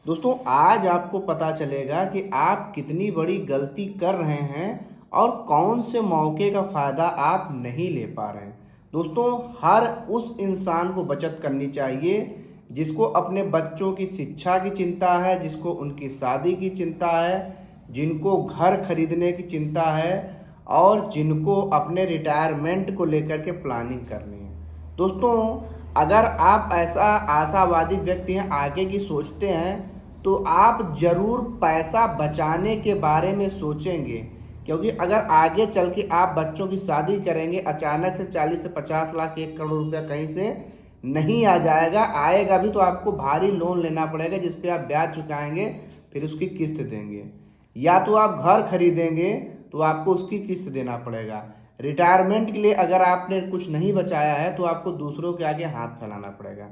दोस्तों आज आपको पता चलेगा कि आप कितनी बड़ी गलती कर रहे हैं और कौन से मौके का फ़ायदा आप नहीं ले पा रहे हैं। दोस्तों हर उस इंसान को बचत करनी चाहिए जिसको अपने बच्चों की शिक्षा की चिंता है, जिसको उनकी शादी की चिंता है, जिनको घर खरीदने की चिंता है और जिनको अपने रिटायरमेंट को लेकर के प्लानिंग करनी है। दोस्तों अगर आप ऐसा आशावादी व्यक्ति हैं, आगे की सोचते हैं, तो आप ज़रूर पैसा बचाने के बारे में सोचेंगे। क्योंकि अगर आगे चल के आप बच्चों की शादी करेंगे, अचानक से 40 से 50 लाख 1 करोड़ रुपया कहीं से नहीं आ जाएगा, आएगा भी तो आपको भारी लोन लेना पड़ेगा जिस पे आप ब्याज चुकाएंगे, फिर उसकी किस्त देंगे। या तो आप घर खरीदेंगे तो आपको उसकी किस्त देना पड़ेगा। रिटायरमेंट के लिए अगर आपने कुछ नहीं बचाया है तो आपको दूसरों के आगे हाथ फैलाना पड़ेगा।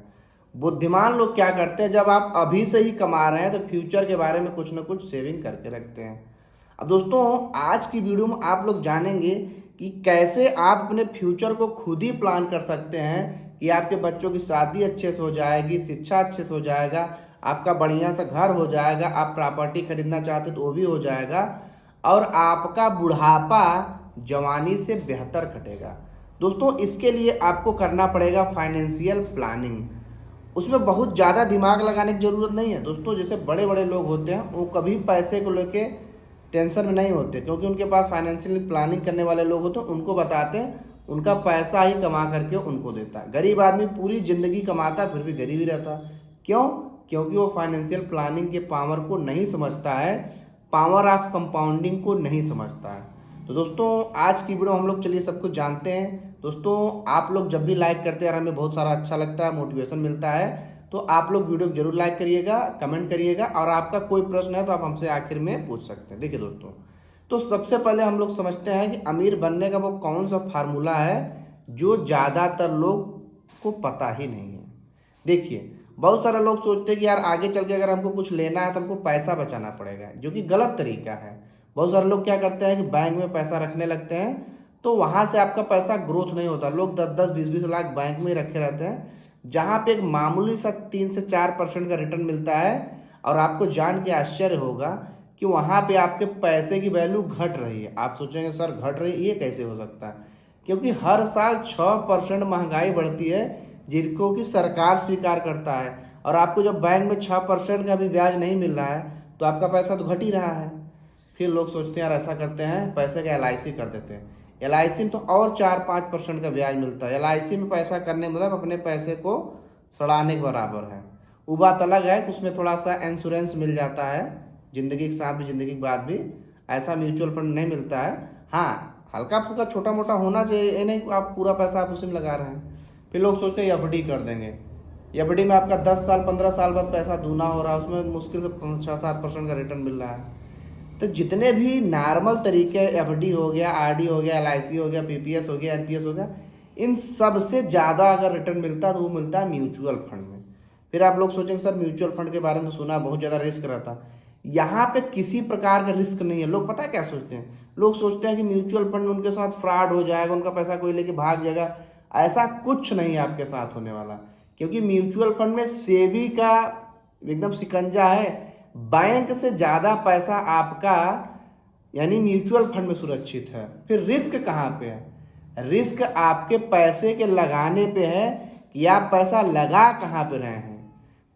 बुद्धिमान लोग क्या करते हैं, जब आप अभी से ही कमा रहे हैं तो फ्यूचर के बारे में कुछ ना कुछ सेविंग करके रखते हैं। अब दोस्तों आज की वीडियो में आप लोग जानेंगे कि कैसे आप अपने फ्यूचर को खुद ही प्लान कर सकते हैं कि आपके बच्चों की शादी अच्छे से हो जाएगी, शिक्षा अच्छे से हो जाएगा, आपका बढ़िया सा घर हो जाएगा, आप प्रॉपर्टी खरीदना चाहते तो वो भी हो जाएगा और आपका बुढ़ापा जवानी से बेहतर कटेगा। दोस्तों इसके लिए आपको करना पड़ेगा फाइनेंशियल प्लानिंग। उसमें बहुत ज़्यादा दिमाग लगाने की ज़रूरत नहीं है। दोस्तों जैसे बड़े बड़े लोग होते हैं वो कभी पैसे को लेके टेंशन में नहीं होते, क्योंकि उनके पास फाइनेंशियल प्लानिंग करने वाले लोग होते हैं, उनको बताते हैं, उनका पैसा ही कमा करके उनको देता है। गरीब आदमी पूरी ज़िंदगी कमाता फिर भी गरीब ही रहता। क्यों? क्योंकि वो फाइनेंशियल प्लानिंग के पावर को नहीं समझता है, पावर ऑफ कंपाउंडिंग को नहीं समझता है। तो दोस्तों आज की वीडियो हम लोग चलिए सब कुछ जानते हैं। दोस्तों आप लोग जब भी लाइक करते हैं यार हमें बहुत सारा अच्छा लगता है, मोटिवेशन मिलता है, तो आप लोग वीडियो को जरूर लाइक करिएगा, कमेंट करिएगा और आपका कोई प्रश्न है तो आप हमसे आखिर में पूछ सकते हैं। देखिए दोस्तों, तो सबसे पहले हम लोग समझते हैं कि अमीर बनने का वो कौन सा फार्मूला है जो ज़्यादातर लोग को पता ही नहीं है। देखिए बहुत सारे लोग सोचते हैं कि यार आगे चल के अगर हमको कुछ लेना है तो हमको पैसा बचाना पड़ेगा, जो कि गलत तरीका है। बहुत सारे लोग क्या करते हैं कि बैंक में पैसा रखने लगते हैं, तो वहाँ से आपका पैसा ग्रोथ नहीं होता। लोग 10-10, 20-20 लाख बैंक में ही रखे रहते हैं, जहाँ पे एक मामूली सा 3 से 4% का रिटर्न मिलता है। और आपको जान के आश्चर्य होगा कि वहाँ पे आपके पैसे की वैल्यू घट रही है। आप सोचेंगे सर घट रही है, ये कैसे हो सकता है? क्योंकि हर साल 6% महंगाई बढ़ती है, जिनको कि सरकार स्वीकार करता है। और आपको जब बैंक में 6% का भी ब्याज नहीं मिल रहा है तो आपका पैसा तो घट ही रहा है। फिर लोग सोचते हैं यार ऐसा करते हैं, पैसे का LIC कर देते हैं। LIC में तो और 4-5% का ब्याज मिलता है। LIC में पैसा करने मतलब अपने पैसे को सड़ाने के बराबर है। वो बात अलग है कि उसमें थोड़ा सा इंश्योरेंस मिल जाता है, ज़िंदगी के साथ भी ज़िंदगी के बाद भी। ऐसा म्यूचुअल फंड नहीं मिलता है। हाँ हल्का फुल्का छोटा मोटा होना चाहिए, ये नहीं आप पूरा पैसा आप उसी में लगा रहे हैं। फिर लोग सोचते हैं FD कर देंगे, FD में आपका 10 साल 15 साल बाद पैसा दूना हो रहा है, उसमें मुश्किल से 6-7% का रिटर्न मिल रहा है। तो जितने भी नॉर्मल तरीके FD हो गया, RD हो गया, LIC हो गया, PPS हो गया, NPS हो गया, इन सब से ज़्यादा अगर रिटर्न मिलता है तो वो मिलता है म्यूचुअल फंड में। फिर आप लोग सोचेंगे सर म्यूचुअल फंड के बारे में तो सुना बहुत ज़्यादा रिस्क रहता। यहाँ पे किसी प्रकार का रिस्क नहीं है। लोग पता है क्या सोचते हैं, लोग सोचते हैं कि म्यूचुअल फंड में उनके साथ फ्रॉड हो जाएगा, उनका पैसा कोई लेके भाग जाएगा। ऐसा कुछ नहीं है आपके साथ होने वाला, क्योंकि म्यूचुअल फंड में सेबी का एकदम शिकंजा है। बैंक से ज़्यादा पैसा आपका यानी म्यूचुअल फंड में सुरक्षित है। फिर रिस्क कहाँ पे है? रिस्क आपके पैसे के लगाने पे है कि आप पैसा लगा कहाँ पे रहे हैं।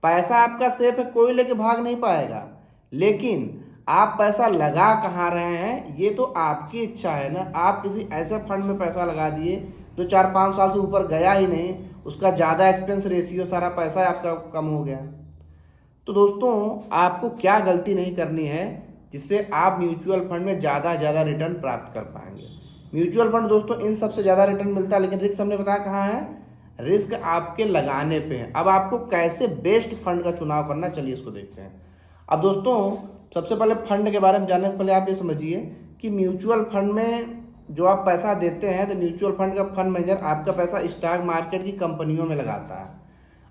पैसा आपका सेफ है, कोई लेके भाग नहीं पाएगा, लेकिन आप पैसा लगा कहाँ रहे हैं ये तो आपकी इच्छा है ना। आप किसी ऐसे फंड में पैसा लगा दिए जो 4-5 साल से ऊपर गया ही नहीं, उसका ज़्यादा एक्सपेंस रेशियो, सारा पैसा आपका कम हो गया। तो दोस्तों आपको क्या गलती नहीं करनी है जिससे आप म्यूचुअल फंड में ज़्यादा रिटर्न प्राप्त कर पाएंगे। म्यूचुअल फंड दोस्तों इन सबसे ज़्यादा रिटर्न मिलता है, लेकिन रिस्क हमने बताया कहाँ है, रिस्क आपके लगाने पे है। अब आपको कैसे बेस्ट फंड का चुनाव करना, चलिए इसको देखते हैं। अब दोस्तों सबसे पहले फंड के बारे में जानने से पहले आप ये समझिए कि म्यूचुअल फंड में जो आप पैसा देते हैं तो म्यूचुअल फंड का फंड मैनेजर आपका पैसा स्टॉक मार्केट की कंपनियों में लगाता है।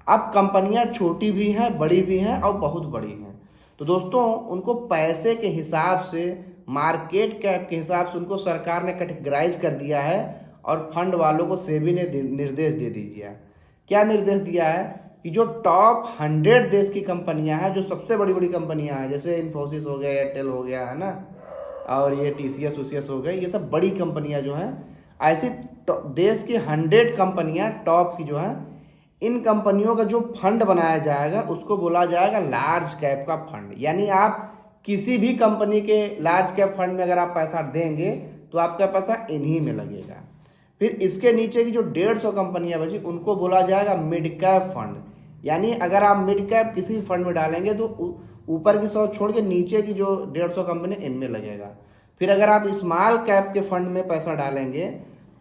अब कंपनियां छोटी भी हैं, बड़ी भी हैं और बहुत बड़ी हैं। तो दोस्तों उनको पैसे के हिसाब से, मार्केट कैप के हिसाब से उनको सरकार ने कैटेगराइज कर दिया है और फंड वालों को सेबी ने निर्देश दे दिया। क्या निर्देश दिया है कि जो टॉप 100 देश की कंपनियां हैं, जो सबसे बड़ी बड़ी कंपनियां हैं, जैसे इन्फोसिस हो गया, एयरटेल हो गया, है ना, और ये TCS UCS हो गए, ये सब बड़ी कंपनियां जो हैं, ऐसी देश की 100 कंपनियां टॉप की जो हैं, इन कंपनियों का जो फंड बनाया जाएगा उसको बोला जाएगा लार्ज कैप का फंड। यानी आप किसी भी कंपनी के लार्ज कैप फंड में अगर आप पैसा देंगे तो आपका पैसा इन्हीं में लगेगा। फिर इसके नीचे की जो 150 कंपनियां बची उनको बोला जाएगा मिड कैप फंड। यानी अगर आप मिड कैप किसी फंड में डालेंगे तो ऊपर की 100 छोड़ के नीचे की जो 150 कंपनी इनमें लगेगा। फिर अगर आप स्मॉल कैप के फंड में पैसा डालेंगे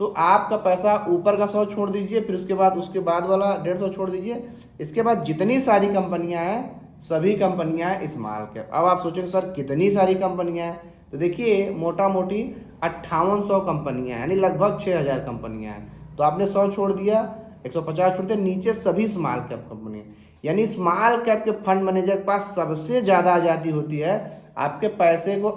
तो आपका पैसा ऊपर का 100 छोड़ दीजिए, फिर उसके बाद वाला 150 छोड़ दीजिए, इसके बाद जितनी सारी कंपनियां हैं सभी कंपनियां हैं स्मॉल कैप। अब आप सोचेंगे सर कितनी सारी कंपनियां हैं, तो देखिए मोटा मोटी 5800 कंपनियां हैं, यानी लगभग 6000 कंपनियां हैं। तो आपने 100 छोड़ दिया, 150 छोड़ दिया, नीचे सभी स्मॉल कैप कंपनी। यानी स्मॉल कैप के फंड मैनेजर के पास सबसे ज़्यादा आज़ादी होती है आपके पैसे को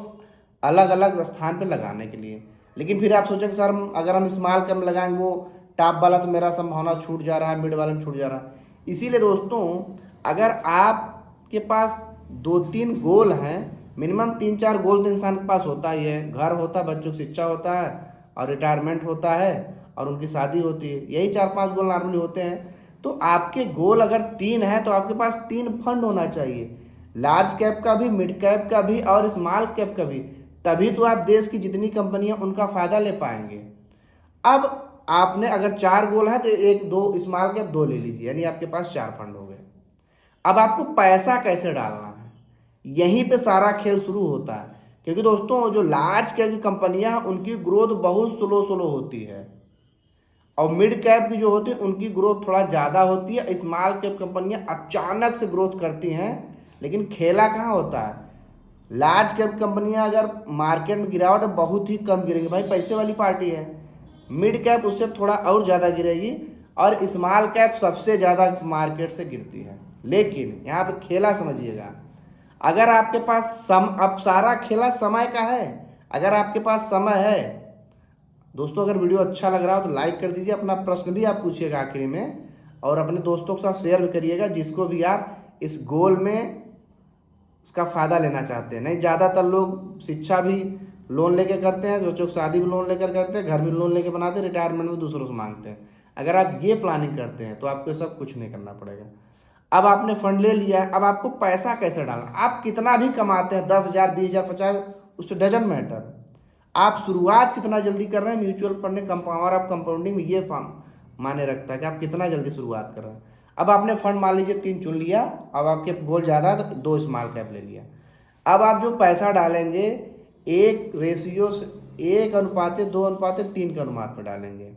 अलग अलग स्थान पर लगाने के लिए। लेकिन फिर आप सोचेंगे सर अगर हम स्मॉल कैप में लगाएंगे वो टॉप वाला तो मेरा संभावना छूट जा रहा है, मिड वाला में छूट जा रहा है। इसीलिए दोस्तों अगर आपके पास 2-3 गोल हैं, मिनिमम 3-4 गोल तो इंसान के पास होता ही है। घर होता है, बच्चों की शिक्षा होता है, और रिटायरमेंट होता है, और उनकी शादी होती है, यही 4-5 गोल नॉर्मली होते हैं। तो आपके गोल अगर 3 है तो आपके पास 3 फंड होना चाहिए, लार्ज कैप का भी, मिड कैप का भी और स्मॉल कैप का भी। तभी तो आप देश की जितनी कंपनियां उनका फायदा ले पाएंगे। अब आपने अगर 4 गोल है तो 1-2 स्मॉल कैप 2 ले लीजिए, यानी आपके पास 4 फंड हो गए। अब आपको पैसा कैसे डालना है, यहीं पे सारा खेल शुरू होता है। क्योंकि दोस्तों जो लार्ज कैप की कंपनियां हैं उनकी ग्रोथ बहुत स्लो होती है, और मिड कैप की जो होती है उनकी ग्रोथ थोड़ा ज़्यादा होती है। स्मॉल कैप कंपनियां अचानक से ग्रोथ करती हैं, लेकिन खेला कहाँ होता है, लार्ज कैप कंपनियां अगर मार्केट में गिरावट बहुत ही कम गिरेगी, भाई पैसे वाली पार्टी है। मिड कैप उससे थोड़ा और ज़्यादा गिरेगी, और स्मॉल कैप सबसे ज़्यादा मार्केट से गिरती है। लेकिन यहाँ पे खेला समझिएगा, अगर आपके पास अब सारा खेला समय का है। अगर आपके पास समय है दोस्तों, अगर वीडियो अच्छा लग रहा हो तो लाइक कर दीजिए, अपना प्रश्न भी आप पूछिएगा आखिरी में, और अपने दोस्तों के साथ शेयर भी करिएगा जिसको भी आप इस गोल में इसका फ़ायदा लेना चाहते हैं। नहीं, ज़्यादातर लोग शिक्षा भी लोन लेके करते हैं, बच्चों की शादी भी लोन लेकर करते हैं, घर भी लोन लेके बनाते हैं, रिटायरमेंट भी दूसरों से मांगते हैं। अगर आप ये प्लानिंग करते हैं तो आपको सब कुछ नहीं करना पड़ेगा। अब आपने फंड ले लिया है, अब आपको पैसा कैसे डालना, आप कितना भी कमाते हैं, 10,000 20,000 50, उससे डजंट मैटर। आप शुरुआत कितना जल्दी कर रहे हैं म्यूचुअल फंड में, पावर ऑफ कंपाउंडिंग में ये फॉर्म माने रखता है कि आप कितना जल्दी शुरुआत कर रहे हैं। अब आपने फंड मान लीजिए 3 चुन लिया, अब आपके गोल ज़्यादा है तो 2 स्मॉल कैप ले लिया। अब आप जो पैसा डालेंगे 1:2:3 के अनुपात में डालेंगे।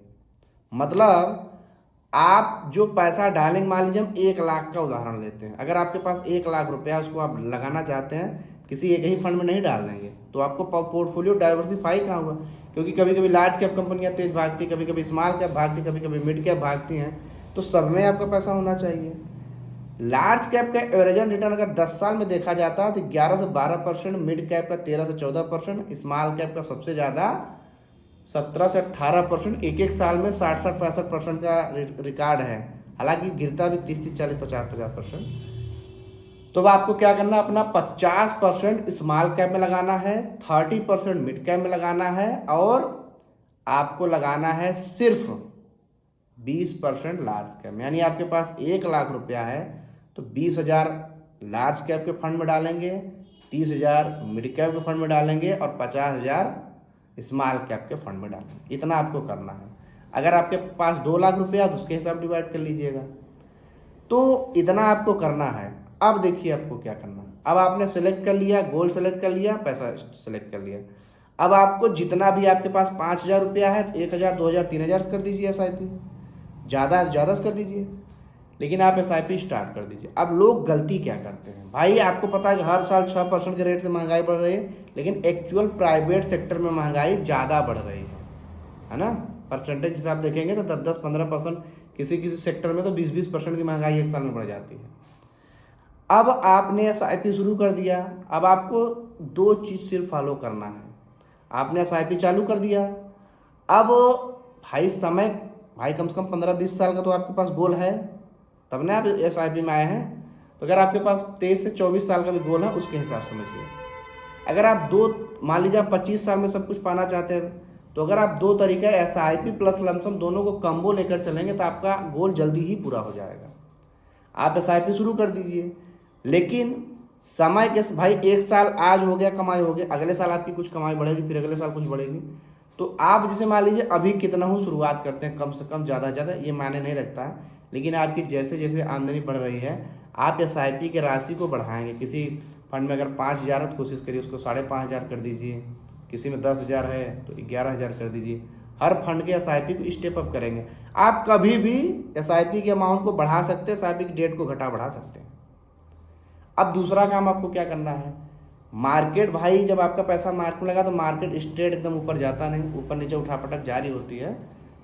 मतलब आप जो पैसा डालेंगे, मान लीजिए हम 1 लाख का उदाहरण लेते हैं, अगर आपके पास 1 लाख रुपया उसको आप लगाना चाहते हैं, किसी एक ही फंड में नहीं डाल देंगे तो आपको पोर्टफोलियो डाइवर्सिफाई कहाँ होगा। क्योंकि कभी कभी लार्ज कैप कंपनियां तेज भागती, कभी कभी स्मॉल कैप भागती, कभी कभी मिड कैप भागती हैं, तो सब में आपका पैसा होना चाहिए। लार्ज कैप का एवरेज रिटर्न अगर 10 साल में देखा जाता है तो 11 से 12%, मिड कैप का 13 से 14%, स्मॉल कैप का सबसे ज़्यादा 17 से 18%, एक साल में 60-65% का रिकॉर्ड है। हालांकि गिरता भी 30-30, 40, 50-50%। तो अब आपको क्या करना है, अपना 50% स्मॉल कैप में लगाना है, 30% मिड कैप में लगाना है, और आपको लगाना है सिर्फ 20% लार्ज कैप में। यानी आपके पास 1 लाख रुपया है तो 20,000 लार्ज कैप के फंड में डालेंगे, 30,000 मिड कैप के फंड में डालेंगे, और 50,000 स्मॉल कैप के फंड में डालेंगे। इतना आपको करना है। अगर आपके पास 2 लाख रुपया तो उसके हिसाब डिवाइड कर लीजिएगा। तो इतना आपको करना है। अब देखिए आपको क्या करना है। अब आपने सेलेक्ट कर लिया, गोल सेलेक्ट कर लिया, पैसा सेलेक्ट कर लिया। अब आपको जितना भी आपके पास 5,000 रुपया है तो 1,000, 2,000, 3,000 कर दीजिए SIP, ज़्यादा से कर दीजिए, लेकिन आप SIP स्टार्ट कर दीजिए। अब लोग गलती क्या करते हैं भाई, आपको पता है कि हर साल 6% के रेट से महंगाई बढ़ रही है, लेकिन एक्चुअल प्राइवेट सेक्टर में महंगाई ज़्यादा बढ़ रही है ना। परसेंटेज हिसाब देखेंगे तो 10-10, 15%, किसी सेक्टर में तो 20-20% की महंगाई एक साल में बढ़ जाती है। अब आपने SIP शुरू कर दिया, अब आपको 2 चीज़ सिर्फ फॉलो करना है। आपने SIP चालू कर दिया, अब भाई कम से कम 15-20 साल का तो आपके पास गोल है, तब ना आप SIP में आए हैं। तो अगर आपके पास 23 से 24 साल का भी गोल है, उसके हिसाब से समझिए। अगर आप मान लीजिए आप 25 साल में सब कुछ पाना चाहते हैं, तो अगर आप 2 तरीका SIP प्लस लमसम दोनों को कम्बो लेकर चलेंगे तो आपका गोल जल्दी ही पूरा हो जाएगा। आप SIP शुरू कर दीजिए, लेकिन समय के भाई 1 साल आज हो गया, कमाई हो गई, अगले साल आपकी कुछ कमाई बढ़ेगी, फिर अगले साल कुछ बढ़ेगी। तो आप जैसे मान लीजिए अभी कितना हो शुरुआत करते हैं, कम से कम ज़्यादा से ज़्यादा, ये मायने नहीं रखता है, लेकिन आपकी जैसे जैसे आमदनी बढ़ रही है आप SIP की राशि को बढ़ाएंगे। किसी फंड में अगर 5,000 है तो कोशिश करिए उसको 5,500 कर दीजिए, किसी में 10,000 है तो 11,000 कर दीजिए। हर फंड के SIP को स्टेप अप करेंगे। आप कभी भी SIP के अमाउंट को बढ़ा सकते हैं, SIP की डेट को बढ़ा सकते हैं। अब दूसरा काम आपको क्या करना है, मार्केट भाई जब आपका पैसा मार्केट में लगा तो मार्केट स्ट्रेट एकदम ऊपर जाता नहीं, ऊपर नीचे उठापटक जारी होती है।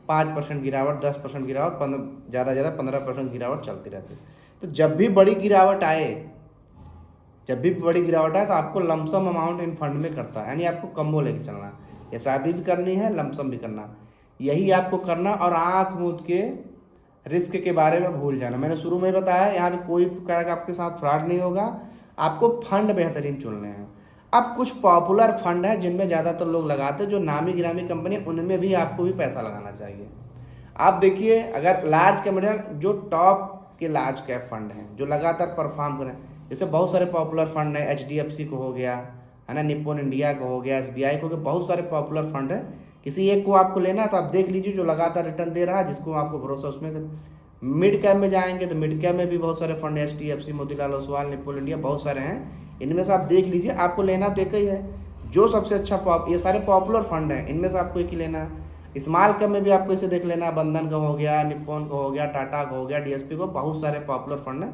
5% गिरावट, 10% गिरावट, ज़्यादा 15% गिरावट चलती रहती है। तो जब भी बड़ी गिरावट आए तो आपको लमसम अमाउंट इन फंड में करता है, यानी आपको कम्बो लेके चलना, SIP भी करनी है, लमसम भी करना, यही आपको करना। और आँख मूंद के रिस्क के बारे में भूल जाना। मैंने शुरू में बताया यहाँ पे कोई प्रकार का आपके साथ फ्रॉड नहीं होगा। आपको फंड बेहतरीन चुनने हैं। अब कुछ पॉपुलर फंड है जिनमें ज़्यादातर लोग लगाते हैं, जो नामी गिरामी कंपनी, उनमें भी आपको भी पैसा लगाना चाहिए। आप देखिए अगर लार्ज कैपिटल जो टॉप के लार्ज कैप फंड हैं जो लगातार परफॉर्म करें, जैसे बहुत सारे पॉपुलर फंड है, HDFC को हो गया है ना, निप्पॉन इंडिया को हो गया, SBI को हो गया, बहुत सारे पॉपुलर फंड है। किसी एक को आपको लेना है तो आप देख लीजिए जो लगातार रिटर्न दे रहा है, जिसको आपको भरोसा उसमें। मिड कैप में जाएंगे तो मिड कैप में भी बहुत सारे फंड है, HDFC, Motilal Oswal, Nippon India, बहुत सारे हैं। इनमें से आप देख लीजिए, आपको लेना तो एक ही है जो सबसे अच्छा ये सारे पॉपुलर फंड हैं, इनमें से आपको एक ही लेना है। स्मॉल कैप में भी आपको इसे देख लेना, बंधन का हो गया, निप्पॉन का हो गया, टाटा का हो गया, DSP को, बहुत सारे पॉपुलर फंड हैं।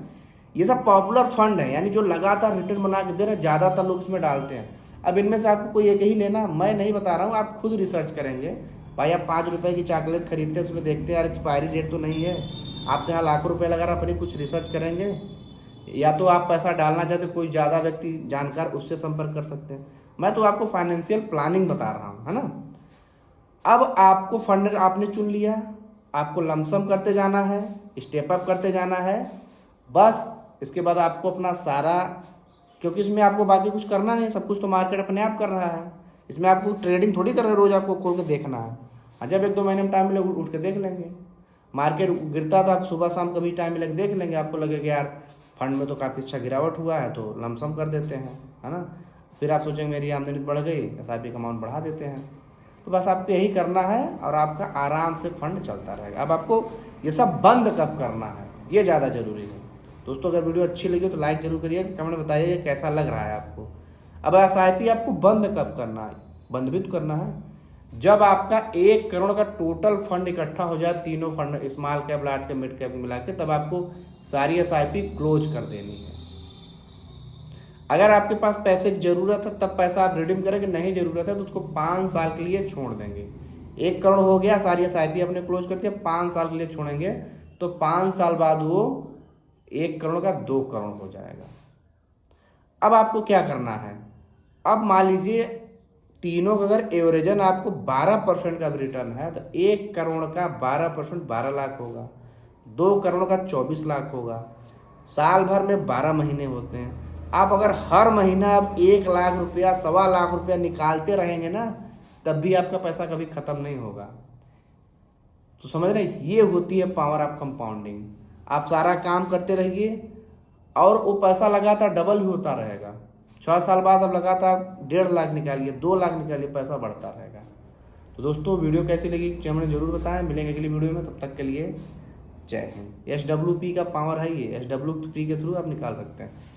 ये सब पॉपुलर फंड है, यानी जो लगातार रिटर्न बना के दे रहे हैं, ज़्यादातर लोग इसमें डालते हैं। अब इनमें से आपको कोई एक ही लेना, मैं नहीं बता रहा हूँ, आप खुद रिसर्च करेंगे। भाई आप 5 रुपये की चॉकलेट खरीदते हैं, उसमें देखते हैं यार एक्सपायरी डेट तो नहीं है, आप तो यहाँ लाखों रुपये लगा रहा, अपनी कुछ रिसर्च करेंगे। या तो आप पैसा डालना चाहते, कोई ज़्यादा व्यक्ति जानकार, उससे संपर्क कर सकते हैं। मैं तो आपको फाइनेंशियल प्लानिंग बता रहा हूँ, है ना। अब आपको फंड आपने चुन लिया, आपको लमसम करते जाना है, स्टेप अप करते जाना है, बस। इसके बाद आपको अपना सारा, क्योंकि इसमें आपको बाकी कुछ करना नहीं, सब कुछ तो मार्केट अपने आप कर रहा है। इसमें आपको ट्रेडिंग थोड़ी कर रहे, रोज़ आपको खोल के देखना है। जब 1-2 महीने में टाइम मिले उठ के देख लेंगे। मार्केट गिरता तो आप सुबह शाम कभी टाइम मिले देख लेंगे, आपको लगेगा यार फंड में तो काफ़ी अच्छा गिरावट हुआ है, तो लमसम कर देते हैं, है ना। फिर आप सोचेंगे मेरी आमदनी बढ़ गई, SIP का अमाउंट बढ़ा देते हैं। तो बस आपको यही करना है और आपका आराम से फंड चलता रहेगा। अब आपको ये सब बंद कब करना है, ये ज़्यादा ज़रूरी है। दोस्तों अगर वीडियो अच्छी लगी तो लाइक जरूर करिए, कमेंट बताइए कैसा लग रहा है आपको। अब SIP आपको बंद कब करना है, बंद भी तो करना है जब आपका 1 करोड़ का टोटल फंड इकट्ठा हो जाए, तीनों fund, small cap, large cap, mid cap मिला के, तब आपको सारी SIP क्लोज कर देनी है। अगर आपके पास पैसे की ज़रूरत है तब पैसा आप रिडीम करेंगे, नहीं ज़रूरत है तो उसको 5 साल के लिए छोड़ देंगे। 1 करोड़ हो गया, सारी SIP आपने क्लोज कर दिया, 5 साल के लिए छोड़ेंगे तो 5 साल बाद वो 1 करोड़ का 2 करोड़ हो जाएगा। अब आपको क्या करना है, अब मान लीजिए तीनों का अगर एवरेजन आपको 12% का भी रिटर्न है तो 1 करोड़ का 12% 12 लाख होगा, 2 करोड़ का 24 लाख होगा। साल भर में 12 महीने होते हैं। आप अगर हर महीना आप 1 लाख रुपया, 1.25 लाख रुपया निकालते रहेंगे ना, तब भी आपका पैसा कभी ख़त्म नहीं होगा। तो समझ रहे, ये होती है पावर ऑफ कंपाउंडिंग। आप सारा काम करते रहिए और वो पैसा लगातार डबल भी होता रहेगा। 6 साल बाद अब लगातार 1.5 लाख निकालिए, 2 लाख निकालिए, पैसा बढ़ता रहेगा। तो दोस्तों वीडियो कैसी लगी कमेंट जरूर बताएं। मिलेंगे अगली वीडियो में, तब तक के लिए जय हिंद। SWP का पावर है ये, SWP के थ्रू आप निकाल सकते हैं।